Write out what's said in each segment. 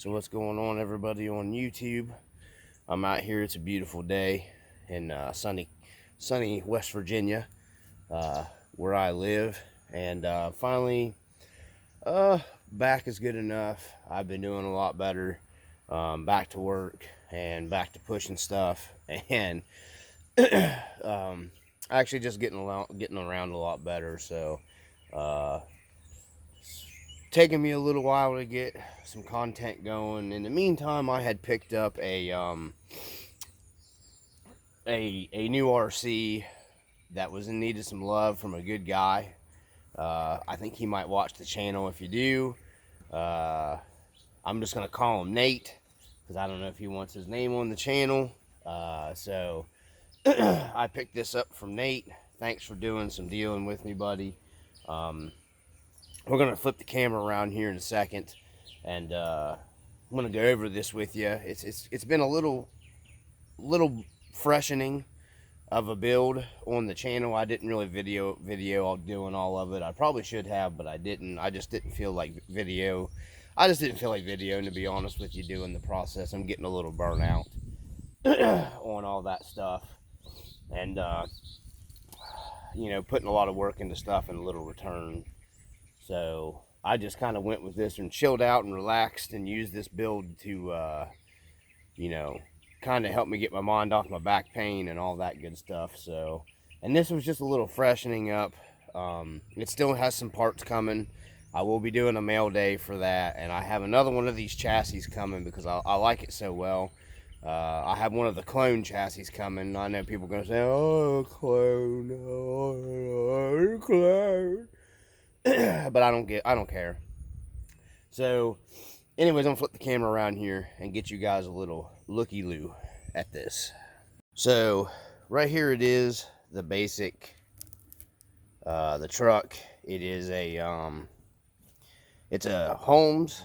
So what's going on, everybody on YouTube? I'm out here. It's a beautiful day in sunny West Virginia, where I live, and finally, back is good enough. I've been doing a lot better. Back to work and back to pushing stuff, and actually just getting around a lot better. So taking me a little while to get some content going. In the meantime, I had picked up a new RC that was in need of some love from a good guy. I think he might watch the channel. If you do, I'm just gonna call him Nate because I don't know if he wants his name on the channel. So I picked this up from Nate. Thanks for doing some dealing with me, buddy. We're gonna flip the camera around here in a second, and I'm gonna go over this with you. It's been a little freshening of a build on the channel. I didn't really video doing all of it. I probably should have, but I didn't. I just didn't feel like video. I just didn't feel like videoing, to be honest with you, doing the process. I'm getting a little burnout on all that stuff, and you know, putting a lot of work into stuff and a little return. So I just kind of went with this and chilled out and relaxed and used this build to, you know, kind of help me get my mind off my back pain and all that good stuff. So, and this was just a little freshening up. It still has some parts coming. I will be doing a mail day for that. And I have another one of these chassis coming because I like it so well. I have one of the clone chassis coming. I know people are going to say, oh, clone, oh, clone. But I don't care. So anyways, I'm gonna flip the camera around here and get you guys a little looky-loo at this. So right here it is, the basic, the truck. It is a it's a Holmes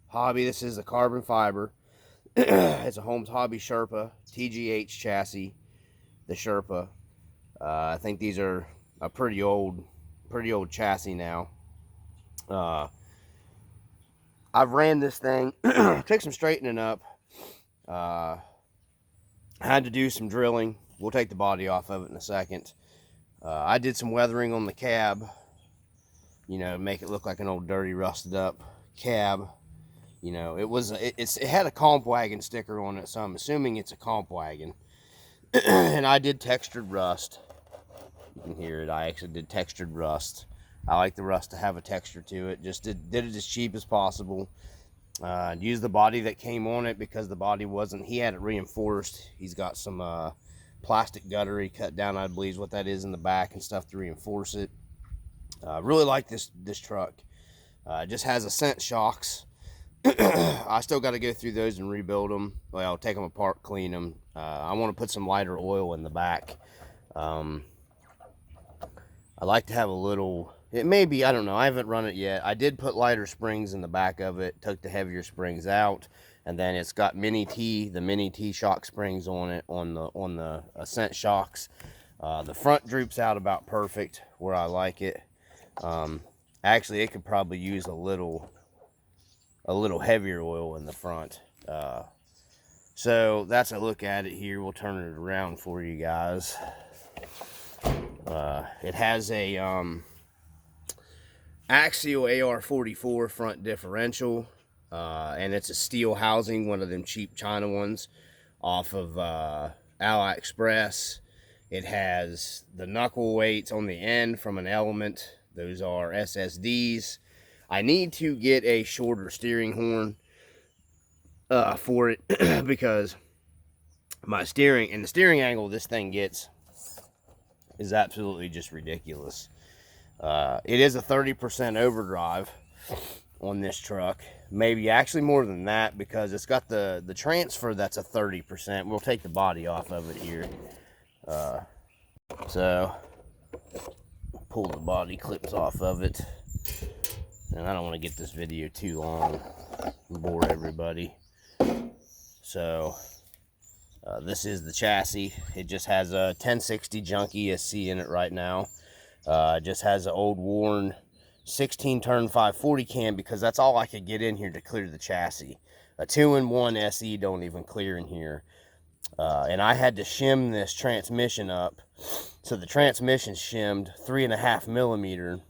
Hobby. This is a carbon fiber. It's a Holmes Hobby Sherpa TGH chassis, the Sherpa. I think these are a pretty old chassis now. I've ran this thing, took some straightening up, had to do some drilling. We'll take the body off of it in a second. I did some weathering on the cab, you know, make it look like an old dirty rusted up cab. You know, it had a comp wagon sticker on it, so I'm assuming it's a comp wagon. And I did textured rust. You can hear it. I actually did textured rust. I like the rust to have a texture to it. Just did it as cheap as possible. Used the body that came on it because the body wasn't, he had it reinforced. He's got some plastic gutter he cut down, I believe is what that is, in the back and stuff to reinforce it. Really like this truck. Just has Ascent shocks. I still got to go through those and rebuild them. Well, take them apart, clean them. I want to put some lighter oil in the back. I like to have a little, it may be, I don't know, I haven't run it yet. I did put lighter springs in the back of it, took the heavier springs out, and then it's got the mini T shock springs on it, on the Ascent shocks. The front droops out about perfect where I like it. Actually, it could probably use a little heavier oil in the front. So that's a look at it here. We'll turn it around for you guys. It has a axial AR-44 front differential, and it's a steel housing, one of them cheap China ones off of AliExpress. It has the knuckle weights on the end from an Element. Those are SSDs. I need to get a shorter steering horn for it because my steering and the steering angle this thing gets is absolutely just ridiculous. It is a 30% overdrive on this truck, maybe actually more than that, because it's got the transfer that's a 30%. We'll take the body off of it here. So pull the body clips off of it, and I don't want to get this video too long and bore everybody. So this is the chassis. It just has a 1060 junk ESC in it right now. It just has an old worn 16 turn 540 cam, because that's all I could get in here to clear the chassis. A 2-in-1 SE don't even clear in here. And I had to shim this transmission up. So the transmission shimmed 3.5 millimeter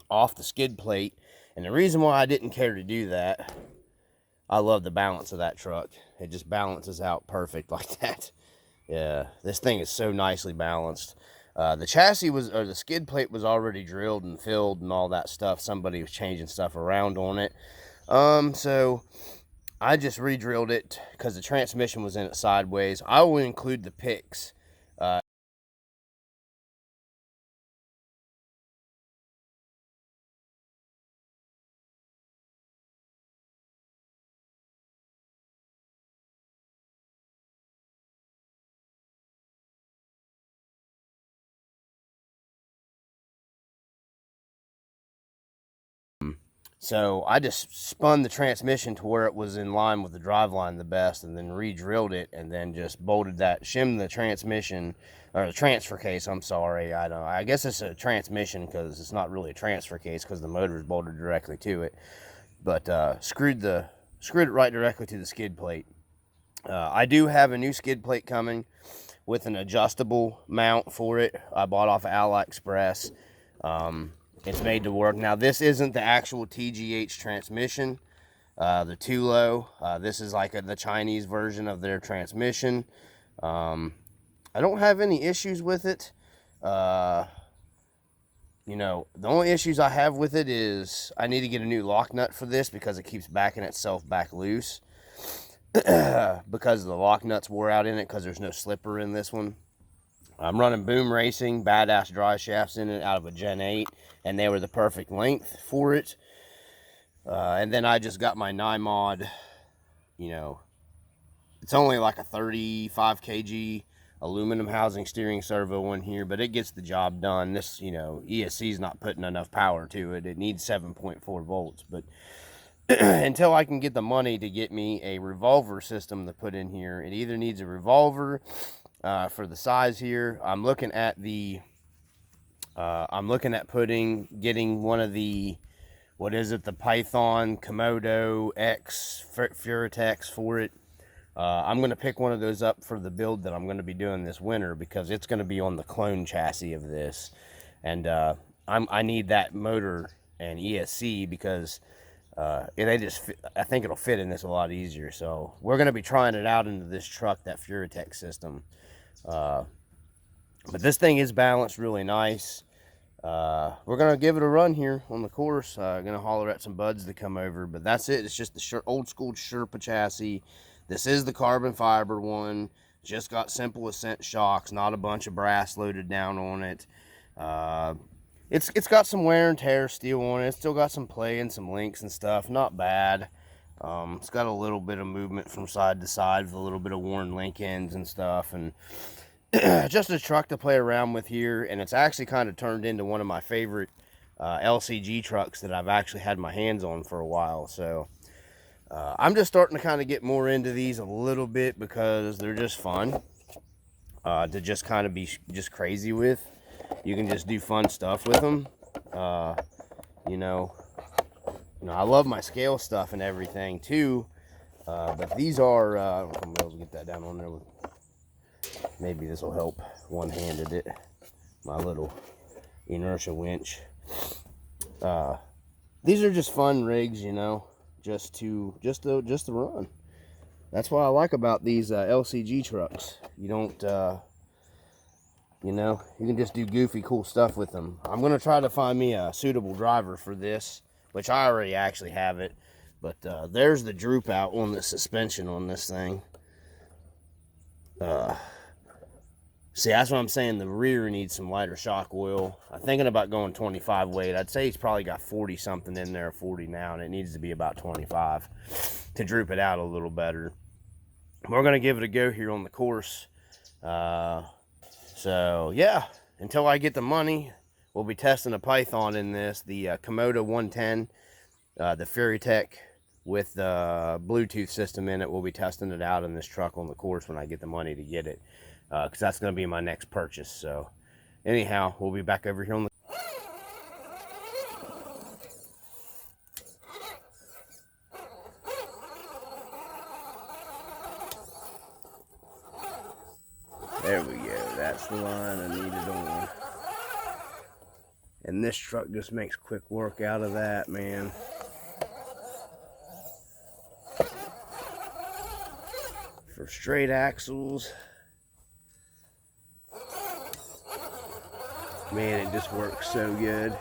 off the skid plate. And the reason why I didn't care to do that, I love the balance of that truck. It just balances out perfect like that. Yeah, this thing is so nicely balanced. The chassis was, or the skid plate was already drilled and filled and all that stuff. Somebody was changing stuff around on it. So I just re-drilled it because the transmission was in it sideways. I will include the pics. So I just spun the transmission to where it was in line with the driveline the best, and then re-drilled it, and then just bolted that, shimmed the transmission, or the transfer case, I'm sorry. I guess it's a transmission because it's not really a transfer case because the motor is bolted directly to it. But screwed it right directly to the skid plate. I do have a new skid plate coming with an adjustable mount for it. I bought off of AliExpress. It's made to work. Now, this isn't the actual TGH transmission, the Tulo. This is like the Chinese version of their transmission. I don't have any issues with it. You know, the only issues I have with it is I need to get a new lock nut for this because it keeps backing itself back loose. Because the lock nuts wore out in it because there's no slipper in this one. I'm running Boom Racing badass dry shafts in it out of a Gen 8, and they were the perfect length for it. And then I just got my NIMOD, you know, it's only like a 35 kg aluminum housing steering servo in here, but it gets the job done. This, you know, ESC is not putting enough power to it. It needs 7.4 volts, but until I can get the money to get me a revolver system to put in here, it either needs a revolver for the size here. I'm looking at getting one of the, what is it, the Python Komodo X Furitex for it. I'm going to pick one of those up for the build that I'm going to be doing this winter because it's going to be on the clone chassis of this. And I need that motor and ESC because I think it'll fit in this a lot easier. So we're going to be trying it out into this truck, that Furitex system. But this thing is balanced really nice. We're going to give it a run here on the course. Going to holler at some buds to come over. But that's it. It's just the old school Sherpa chassis. This is the carbon fiber one. Just got simple ascent shocks, not a bunch of brass loaded down on it. It's got some wear and tear steel on it. It's still got some play and some links and stuff. Not bad. It's got a little bit of movement from side to side with a little bit of worn link ends and stuff. And just a truck to play around with here. And it's actually kind of turned into one of my favorite LCG trucks that I've actually had my hands on for a while. So I'm just starting to kind of get more into these a little bit because they're just fun to just kind of be just crazy with. You can just do fun stuff with them. You know, I love my scale stuff and everything too. But these are, I'll be able to get that down on there. Maybe this will help one-handed it. My little inertia winch. These are just fun rigs, you know, just to run. That's what I like about these LCG trucks. You don't, you know, you can just do goofy, cool stuff with them. I'm going to try to find me a suitable driver for this, which I already actually have it. But there's the droop out on the suspension on this thing. See, that's what I'm saying. The rear needs some lighter shock oil. I'm thinking about going 25 weight. I'd say he's probably got 40 something in there, 40 now, and it needs to be about 25 to droop it out a little better. We're going to give it a go here on the course. So, yeah, until I get the money, we'll be testing a Python in this, the Komodo 110, the Furitex with the Bluetooth system in it. We'll be testing it out in this truck on the course when I get the money to get it, because that's going to be my next purchase. So, anyhow, we'll be back over here on the... There we go. That's the line I needed on. And this truck just makes quick work out of that, man. For straight axles, man, it just works so good.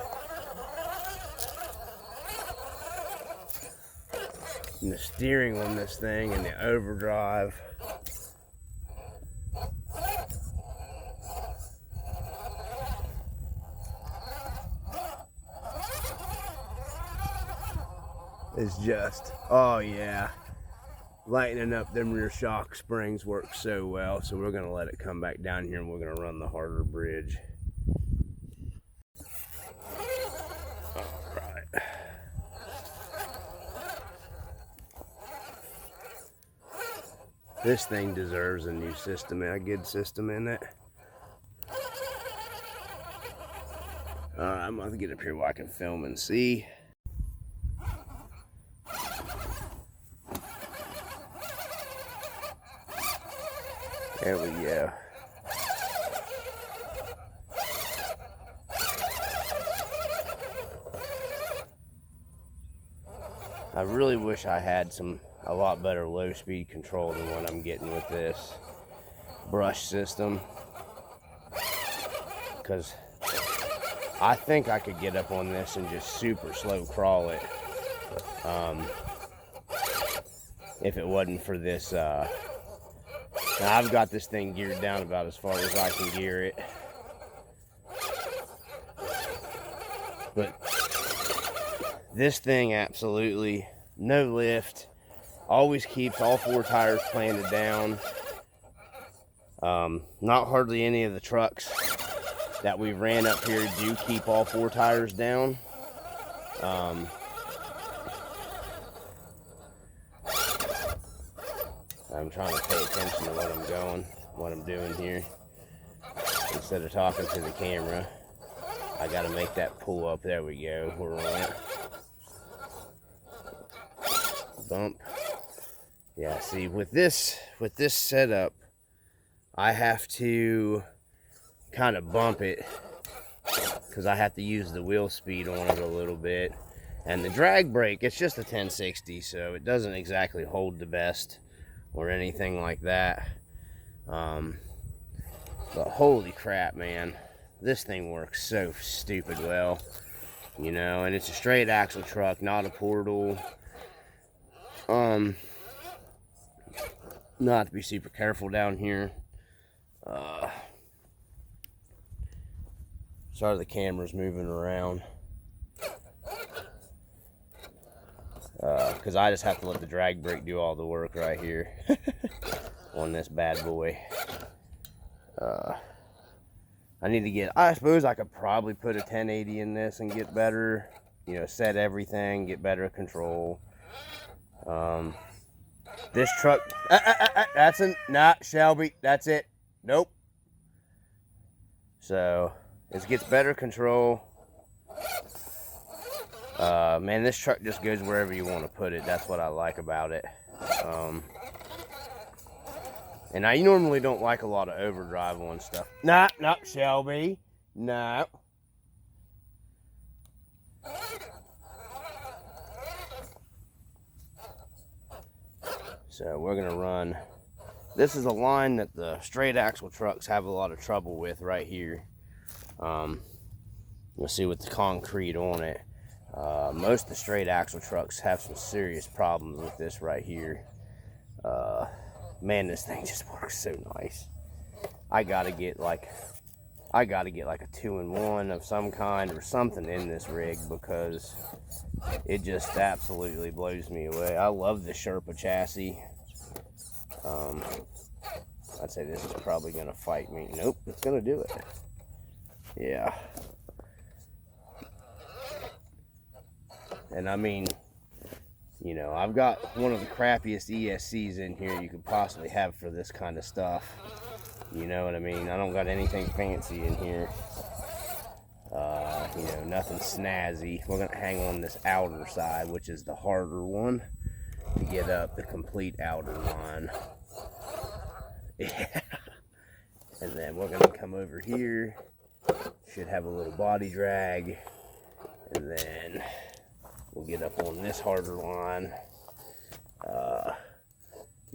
And the steering on this thing and the overdrive. Is just, oh yeah. Lightening up them rear shock springs works so well, so we're gonna let it come back down here and we're gonna run the harder bridge. All right. This thing deserves a new system, a good system in it. I'm gonna get up here where I can film and see. There we go. I really wish I had a lot better low speed control than what I'm getting with this brush system, because I think I could get up on this and just super slow crawl it if it wasn't for this. Now I've got this thing geared down about as far as I can gear it, but this thing absolutely no lift, always keeps all 4 tires planted down. Not hardly any of the trucks that we ran up here do keep all 4 tires down. I'm trying to pay attention to what I'm doing here. Instead of talking to the camera, I gotta make that pull up. There we go. We're on it. Bump. Yeah, see, with this setup, I have to kind of bump it because I have to use the wheel speed on it a little bit. And the drag brake, it's just a 1060, so it doesn't exactly hold the best or anything like that. But holy crap, man, this thing works so stupid well, you know. And it's a straight axle truck, not a portal. Not to be super careful down here. Sorry, the camera's moving around. Because I just have to let the drag brake do all the work right here on this bad boy. I need to get, I suppose I could probably put a 1080 in this and get better, you know, set everything, get better control. This truck, that's not Shelby, that's it. Nope. So, it gets better control. Man, this truck just goes wherever you want to put it. That's what I like about it. And I normally don't like a lot of overdrive on stuff. Nah, not Shelby. No. So we're gonna run. This is a line that the straight axle trucks have a lot of trouble with right here. You'll see with the concrete on it. Most of the straight axle trucks have some serious problems with this right here. Man, this thing just works so nice. I gotta get like a 2-in-1 of some kind or something in this rig, because it just absolutely blows me away. I love the Sherpa chassis. I'd say this is probably gonna fight me. Nope, it's gonna do it. Yeah. And I mean, you know, I've got one of the crappiest ESCs in here you could possibly have for this kind of stuff. You know what I mean? I don't got anything fancy in here. You know, nothing snazzy. We're gonna hang on this outer side, which is the harder one, to get up the complete outer line. Yeah. And then we're gonna come over here. Should have a little body drag. And then we'll get up on this harder line.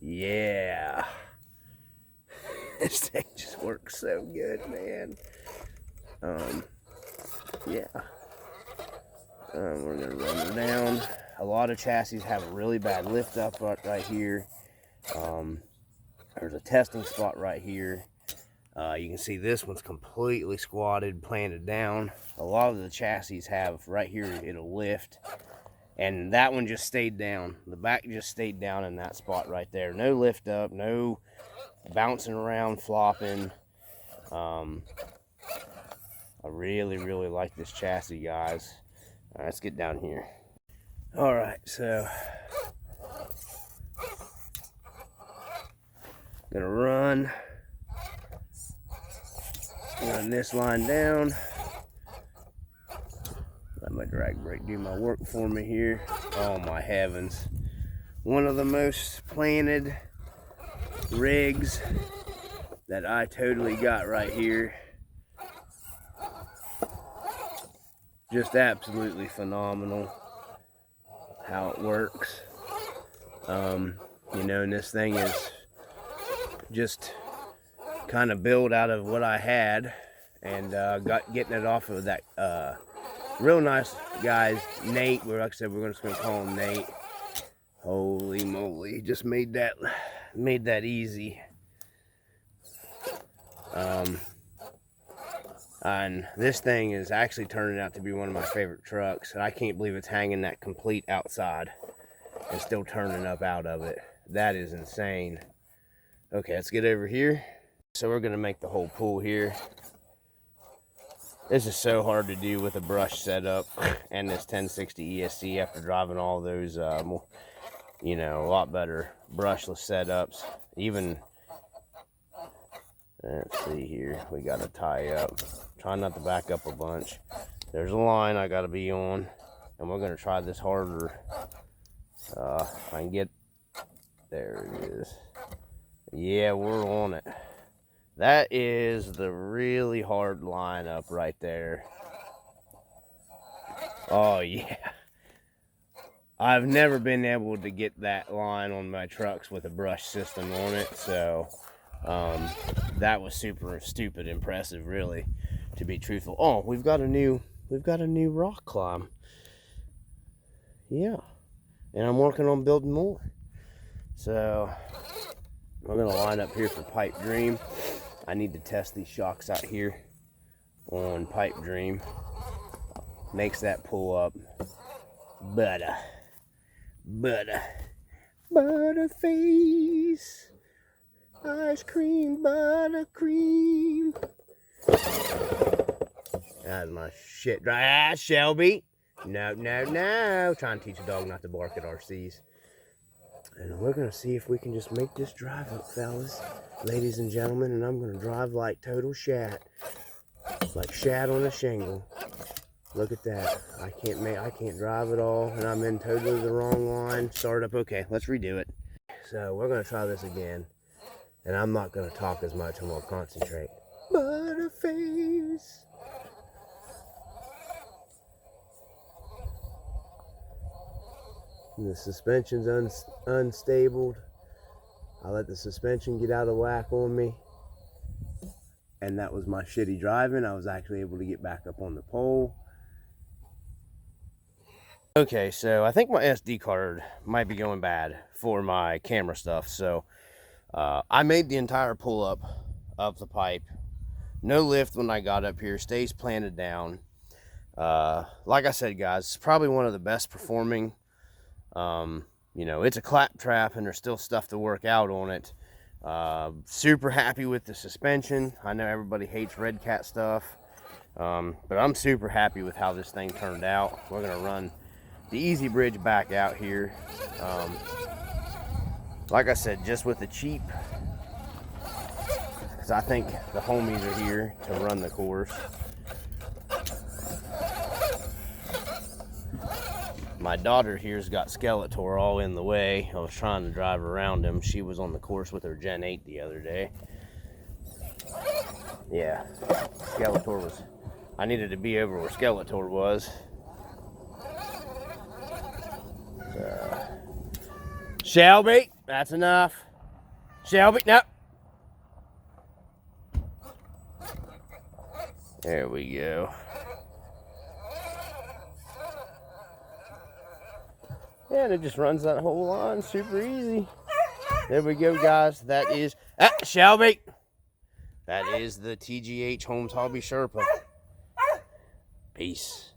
Yeah. This thing just works so good, man. Yeah. We're gonna run her down. A lot of chassis have a really bad lift up right here. There's a testing spot right here. You can see this one's completely squatted, planted down. A lot of the chassis have right here, it'll lift. And that one just stayed down. The back just stayed down in that spot right there. No lift up, no bouncing around, flopping. I really, really like this chassis, guys. All right, let's get down here. All right, so gonna run this line down. Let my drag brake do my work for me here. Oh my heavens. One of the most planted rigs that I totally got right here. Just absolutely phenomenal how it works. You know, and this thing is just kind of built out of what I had, and getting it off of that real nice guys, Nate. Like I said, we're just gonna call him Nate. Holy moly, he just made that easy. And this thing is actually turning out to be one of my favorite trucks, and I can't believe it's hanging that complete outside and still turning up out of it. That is insane. Okay, let's get over here. So we're gonna make the whole pool here. This is so hard to do with a brush setup and this 1060 ESC after driving all those, you know, a lot better brushless setups. Even, let's see here, we gotta tie up. Try not to back up a bunch. There's a line I gotta be on, and we're gonna try this harder. I can get, there it is. Yeah, we're on it. That is the really hard lineup right there. Oh yeah. I've never been able to get that line on my trucks with a brush system on it, so that was super stupid impressive, really, to be truthful. Oh, we've got a new rock climb. Yeah. And I'm working on building more. So we're gonna line up here for Pipe Dream. I need to test these shocks out here on Pipe Dream. Makes that pull up. Butterface. Ice cream, buttercream. That's my shit. Ah, Shelby. No. Trying to teach a dog not to bark at RCs. And we're going to see if we can just make this drive up, fellas, ladies and gentlemen. And I'm going to drive like total shat. Like shat on a shingle. Look at that. I can't drive at all. And I'm in totally the wrong line. Start up. Okay, let's redo it. So we're going to try this again. And I'm not going to talk as much. I'm going to concentrate. Butterface. And the suspension's unstable. I let the suspension get out of whack on me. And that was my shitty driving. I was actually able to get back up on the pole. Okay, so I think my SD card might be going bad for my camera stuff. So I made the entire pull up of the pipe. No lift when I got up here. Stays planted down. Like I said, guys, it's probably one of the best performing. You know, it's a clap trap and there's still stuff to work out on it. Super happy with the suspension. I know everybody hates Red Cat stuff, but I'm super happy with how this thing turned out. We're gonna run the Easy Bridge back out here. Like I said, just with the cheap, because I think the homies are here to run the course. My daughter here's got Skeletor all in the way. I was trying to drive around him. She was on the course with her Gen 8 the other day. Yeah, Skeletor was, I needed to be over where Skeletor was. Shelby, that's enough. Shelby, no. There we go. Yeah, and it just runs that whole line super easy. There we go, guys. That is, Shelby. That is the TGH Holmes Hobby Sherpa. Peace.